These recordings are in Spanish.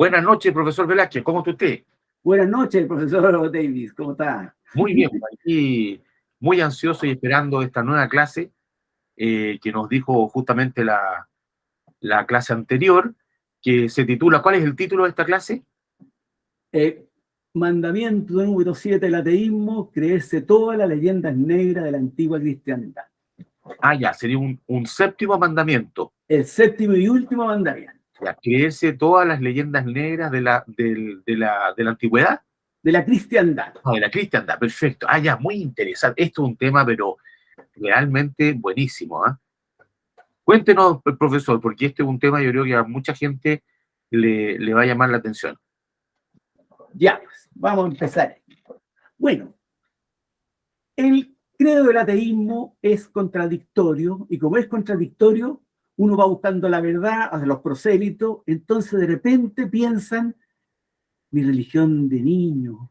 Buenas noches, profesor Velázquez, ¿cómo está usted? Buenas noches, profesor Davis, ¿cómo está? Muy bien, aquí muy ansioso y esperando esta nueva clase que nos dijo justamente la clase anterior, que se titula, ¿cuál es el título de esta clase? Mandamiento número 7 del ateísmo, creerse todas las leyendas negras de la antigua cristiandad. Ah, ya, sería un séptimo mandamiento. El séptimo y último mandamiento. Ya, creerse todas las leyendas negras de la antigüedad. De la cristiandad. No, de la cristiandad, perfecto. Ah, ya, muy interesante. Esto es un tema, pero realmente buenísimo, ¿eh? Cuéntenos, profesor, porque este es un tema yo creo que a mucha gente le va a llamar la atención. Ya, pues, vamos a empezar. Bueno, el credo del ateísmo es contradictorio, y como es contradictorio, uno va buscando la verdad, a los prosélitos, entonces de repente piensan, mi religión de niño,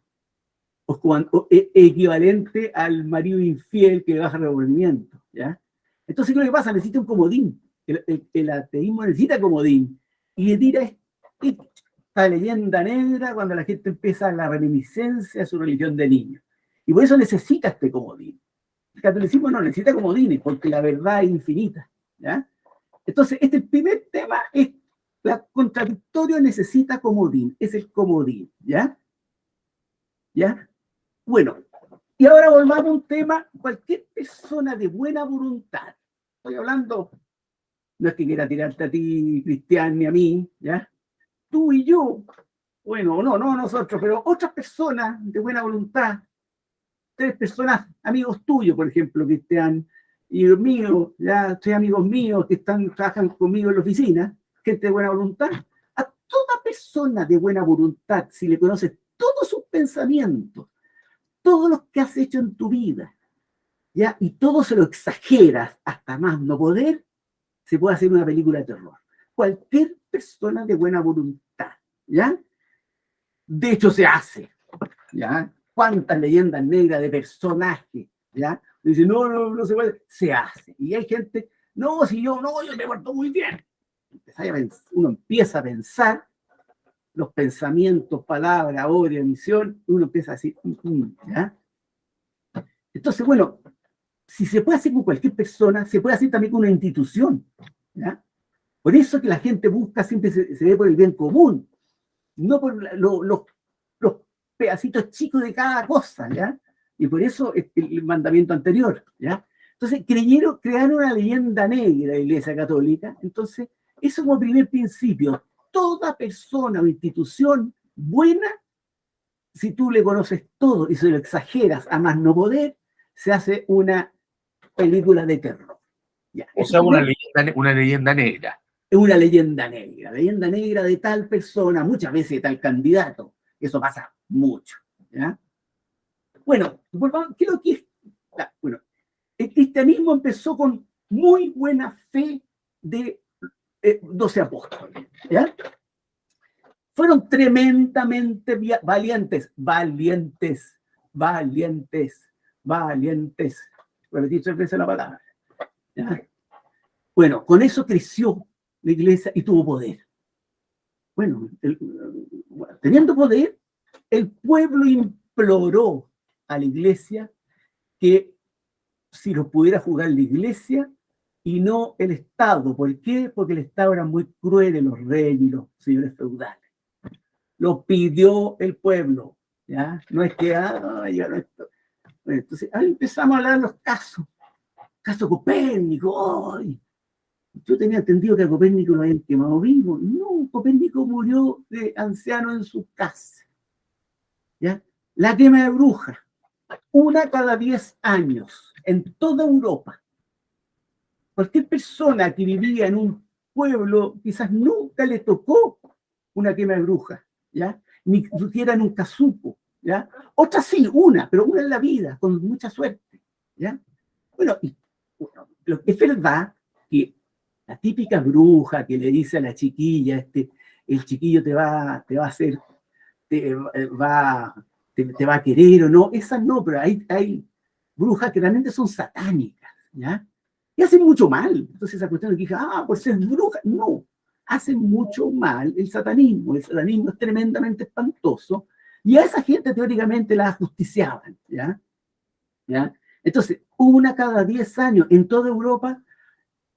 o equivalente al marido infiel que le baja el revolvimiento, ¿ya? Entonces, ¿qué es lo que pasa? Necesita un comodín. El ateísmo necesita comodín. Y le tira esta leyenda negra cuando la gente empieza la reminiscencia a su religión de niño. Y por eso necesita este comodín. El catolicismo no necesita comodines, porque la verdad es infinita, ¿ya? Entonces, este primer tema es, la contradictorio necesita comodín, es el comodín, ¿ya? ¿Ya? Bueno, y ahora volvamos a un tema, cualquier persona de buena voluntad, estoy hablando, no es que quiera tirarte a ti, Cristian, ni a mí, ¿ya? Tú y yo, bueno, no nosotros, pero otras personas de buena voluntad, 3 personas, amigos tuyos, por ejemplo, Cristian, y los míos, ya 3 amigos míos que trabajan conmigo en la oficina, gente de buena voluntad, a toda persona de buena voluntad, si le conoces todos sus pensamientos, todo lo que has hecho en tu vida, ¿ya? Y todo se lo exageras hasta más no poder, se puede hacer una película de terror. Cualquier persona de buena voluntad, ¿ya? De hecho, se hace, ¿ya? ¿Cuántas leyendas negras de personajes, ¿ya? Dice, no se puede, se hace. Y hay gente, no, si yo me porto muy bien. Uno empieza a pensar los pensamientos, palabras, odio, emisión, uno empieza a decir, ¿ya? Entonces, bueno, si se puede hacer con cualquier persona, se puede hacer también con una institución, ¿ya? Por eso que la gente busca, siempre se ve por el bien común, no por los pedacitos chicos de cada cosa, ¿ya? Y por eso el mandamiento anterior, ¿ya? Entonces, crearon una leyenda negra de la Iglesia Católica, entonces, eso como primer principio, toda persona o institución buena, si tú le conoces todo y se lo exageras a más no poder, se hace una película de terror. Ya, O sea, una leyenda negra. Es una leyenda negra de tal persona, muchas veces de tal candidato. Eso pasa mucho, ¿ya? Bueno, ¿qué es lo que es? Bueno, el cristianismo empezó con muy buena fe de 12 apóstoles, ¿ya? Fueron tremendamente valientes. Repetí 3 veces la palabra, ¿ya? Bueno, con eso creció la iglesia y tuvo poder. Bueno, teniendo poder, el pueblo imploró a la iglesia que si lo pudiera jugar la iglesia y no el Estado. ¿Por qué? Porque el Estado era muy cruel en los reyes y los señores feudales. Lo pidió el pueblo, ¿ya? No es que, ya no esto. Entonces, ahí empezamos a hablar de los casos. Caso Copérnico, ¡ay! Yo tenía entendido que a Copérnico lo habían quemado vivo. No, Copérnico murió de anciano en su casa, ¿ya? La quema de brujas, una cada 10 años, en toda Europa. Cualquier persona que vivía en un pueblo quizás nunca le tocó una quema de brujas, ¿ya? Ni siquiera nunca supo, ¿ya? Otra sí, pero una en la vida, con mucha suerte, ¿ya? Bueno, es verdad que la típica bruja que le dice a la chiquilla, el chiquillo te va a hacer, te va a querer o no, esas no, pero hay brujas que realmente son satánicas, ¿ya? Y hacen mucho mal. Entonces esa cuestión de que dije, por ser bruja, no. hacen mucho mal el satanismo. El satanismo es tremendamente espantoso, y a esa gente teóricamente la ajusticiaban, ¿ya? ¿Ya? Entonces, una cada 10 años en toda Europa,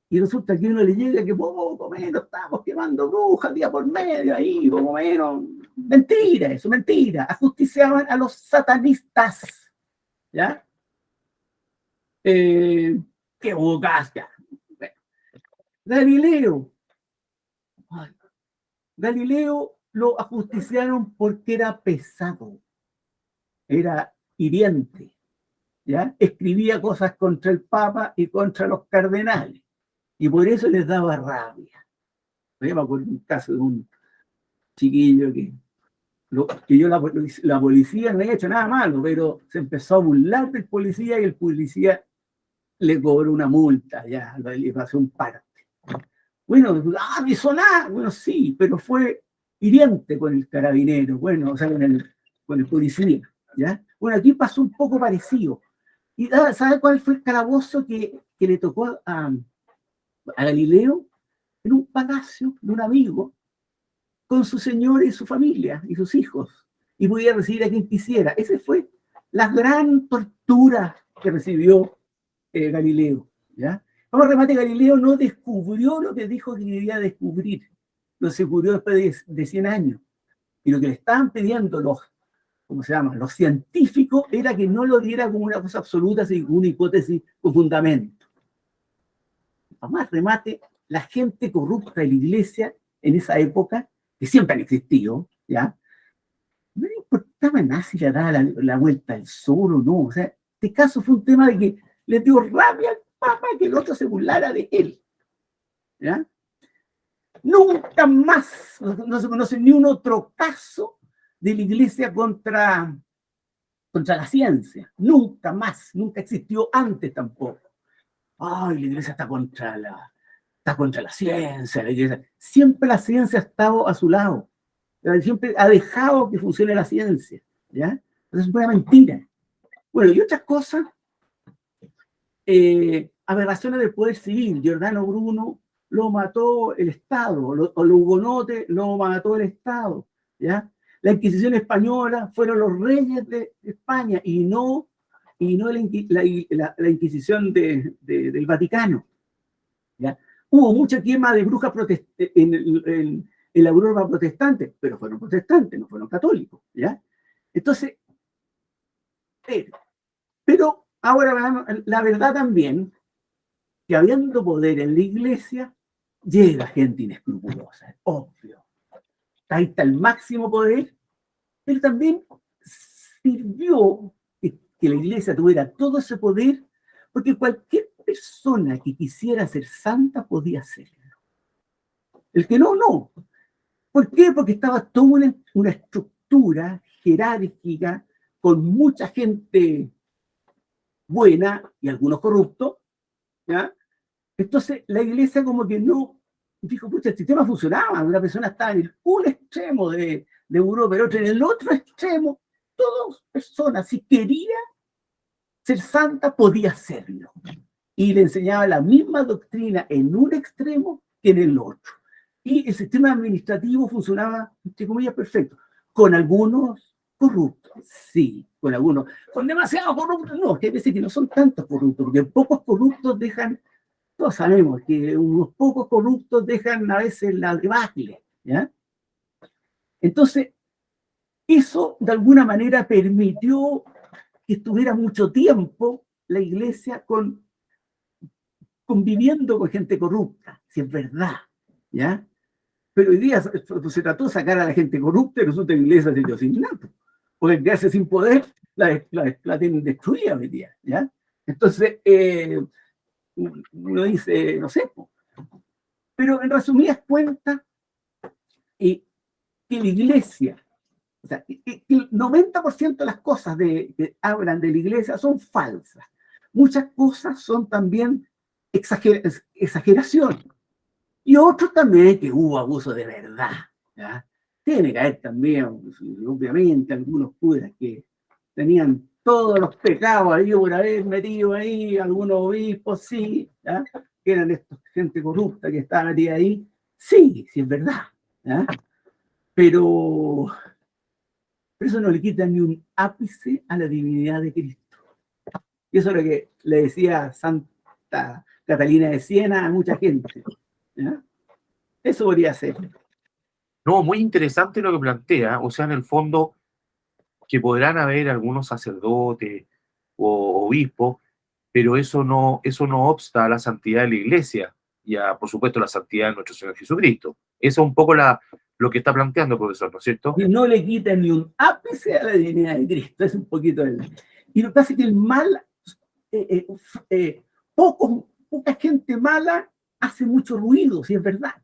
y resulta que uno le llega que poco menos estamos quemando brujas día por medio, ahí, poco menos. Mentira, eso, mentira. Ajusticiaban a los satanistas, ¿ya? Qué bocas, ya. Bueno. Galileo. Ay, Galileo lo ajusticiaron porque era pesado, era hiriente, ¿ya? Escribía cosas contra el Papa y contra los cardenales, y por eso les daba rabia. Yo me acuerdo un caso de un chiquillo la policía no había hecho nada malo, pero se empezó a burlar del policía y el policía le cobró una multa, ya, le pasó un parte. Bueno, me hizo nada, bueno, sí, pero fue hiriente con el carabinero, bueno, o sea, con el policía, ¿ya? Bueno, aquí pasó un poco parecido. ¿Y sabe cuál fue el calabozo que le tocó a Galileo? En un palacio de un amigo, con su señora y su familia, y sus hijos, y podía recibir a quien quisiera. Esa fue la gran tortura que recibió Galileo, ¿ya? Vamos a remate, Galileo no descubrió lo que dijo que quería descubrir, lo descubrió después de 100 años, y lo que le estaban pidiendo ¿cómo se llama? Los científicos era que no lo diera como una cosa absoluta, sin una hipótesis con fundamento. Vamos a remate, la gente corrupta de la iglesia en esa época, que siempre han existido, ¿ya? No le importaba nada si le daba la vuelta al sol o no. O sea, este caso fue un tema de que le dio rabia al Papa que el otro se burlara de él, ¿ya? Nunca más, no se conoce ni un otro caso de la iglesia contra la ciencia. Nunca más, nunca existió antes tampoco. Ay, la iglesia está contra la ciencia, la iglesia. Siempre la ciencia ha estado a su lado. Siempre ha dejado que funcione la ciencia, ¿ya? Entonces es una mentira. Bueno, y otras cosas, aberraciones del poder civil. Giordano Bruno lo mató el Estado, o los hugonotes lo mató el Estado, ¿ya? La Inquisición española fueron los reyes de España y no la Inquisición del Vaticano, ¿ya? Hubo mucha quema de brujas en la Europa protestante, pero fueron protestantes, no fueron católicos, ¿ya? Entonces, pero ahora la verdad también, que habiendo poder en la iglesia, llega gente inescrupulosa, es obvio. Ahí está el máximo poder, pero también sirvió que la iglesia tuviera todo ese poder, porque cualquier persona que quisiera ser santa podía serlo. El que no, no. ¿Por qué? Porque estaba toda una estructura jerárquica con mucha gente buena y algunos corruptos, ¿ya? Entonces la iglesia como que no dijo, pucha, el sistema funcionaba, una persona estaba en un extremo de Europa, el otro en el otro extremo, todas personas, si quería ser santa, podía hacerlo. Y le enseñaba la misma doctrina en un extremo que en el otro. Y el sistema administrativo funcionaba, entre comillas, perfecto. Con algunos corruptos, sí, con algunos. Con demasiados corruptos, no, que hay veces que no son tantos corruptos, porque pocos corruptos dejan, todos sabemos que unos pocos corruptos dejan a veces la debacle, ¿ya? Entonces, eso de alguna manera permitió que estuviera mucho tiempo la iglesia conviviendo con gente corrupta, si es verdad, ¿ya? Pero hoy día se trató de sacar a la gente corrupta y resulta que la iglesia se quedó sin nada. Porque el que hace sin poder la tienen destruida hoy día, ¿ya? Entonces, uno dice, no sé, pero en resumidas cuentas, que la iglesia, o sea, que el 90% de las cosas que hablan de la iglesia son falsas. Muchas cosas son también exageración. Y otros también que hubo abuso de verdad, ¿ya? Tiene que haber también, obviamente, algunos curas que tenían todos los pecados ahí por haber metido ahí, algunos obispos, sí, ¿ya? Que eran gente corrupta que estaba metida ahí, Sí, sí es verdad. ¿Ya? Pero eso no le quita ni un ápice a la divinidad de Cristo. Y eso es lo que le decía Santa Catalina de Siena a mucha gente. ¿Ya? Eso podría ser. No, muy interesante lo que plantea, o sea, en el fondo, que podrán haber algunos sacerdotes o obispos, pero eso no obsta a la santidad de la Iglesia y a, por supuesto, la santidad de nuestro Señor Jesucristo. Eso es un poco lo que está planteando, profesor, ¿no es cierto? Y no le quita ni un ápice a la divinidad de Cristo. Es un poquito el... Y lo que pasa es que el mal, poca gente mala hace mucho ruido, si es verdad.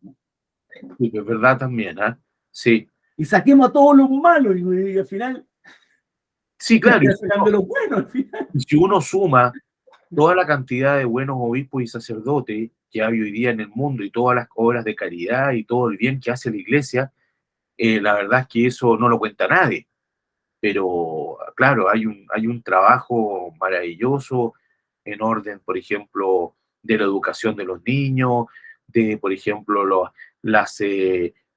Sí, es verdad también, ¿eh? Sí. Y saquemos a todos los malos y al final Sí, claro, y sacando los buenos al final. si uno suma toda la cantidad de buenos obispos y sacerdotes que hay hoy día en el mundo y todas las obras de caridad y todo el bien que hace la Iglesia, la verdad es que eso no lo cuenta nadie. Pero claro, hay un trabajo maravilloso en orden, por ejemplo, de la educación de los niños, de, por ejemplo,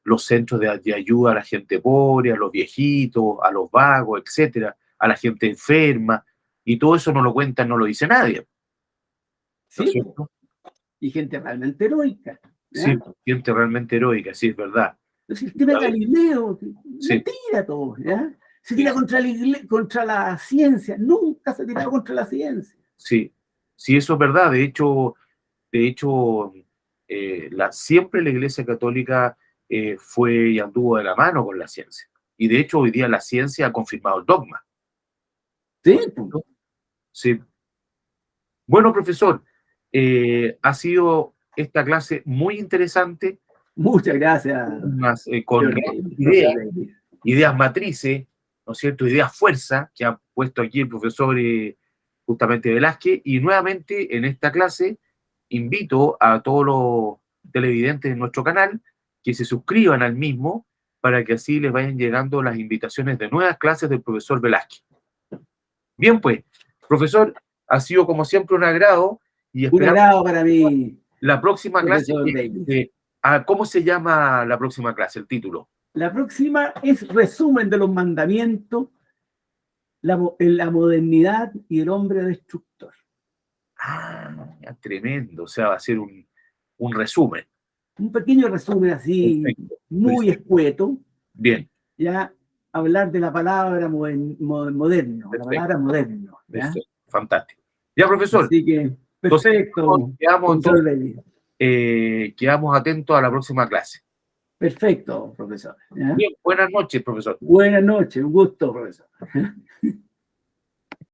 los centros de ayuda a la gente pobre, a los viejitos, a los vagos, etcétera, a la gente enferma, y todo eso no lo cuenta, no lo dice nadie, ¿no es Sí, cierto? y gente realmente heroica. Sí, ¿Ya? gente realmente heroica, sí, es verdad. Entonces, el tema de Galileo, Sí, mentira todo, ¿ya? Se sí, tira contra la ciencia, nunca se tira contra la ciencia. sí, sí, eso es verdad. De hecho, siempre la Iglesia Católica fue y anduvo de la mano con la ciencia. Y de hecho, hoy día la ciencia ha confirmado el dogma, ¿no Sí, es pues. cierto? Sí. Bueno, profesor, ha sido esta clase muy interesante, Muchas gracias, con profesor ideas, David. ideas matrices, ¿no es cierto? Ideas fuerza que ha puesto aquí el profesor justamente Velázquez. Y nuevamente en esta clase invito a todos los televidentes de nuestro canal que se suscriban al mismo para que así les vayan llegando las invitaciones de nuevas clases del profesor Velázquez. Bien, pues, profesor, ha sido como siempre un agrado y Un esperamos agrado para mí, la próxima clase. profesor David. ¿Cómo se llama la próxima clase, el título? La próxima es resumen de los mandamientos, la modernidad y el hombre destructor. Ya, tremendo, o sea, va a ser un resumen. Un pequeño resumen así, Perfecto, muy perfecto. escueto, Bien, ya hablar de la palabra moderno, la perfecto, palabra moderno, ¿ya? perfecto, fantástico. Ya, profesor, Así que, entonces perfecto, quedamos, profesor David. quedamos atentos a la próxima clase. Perfecto, profesor. ¿Ya? Bien, buenas noches, profesor. Buenas noches, un gusto, profesor.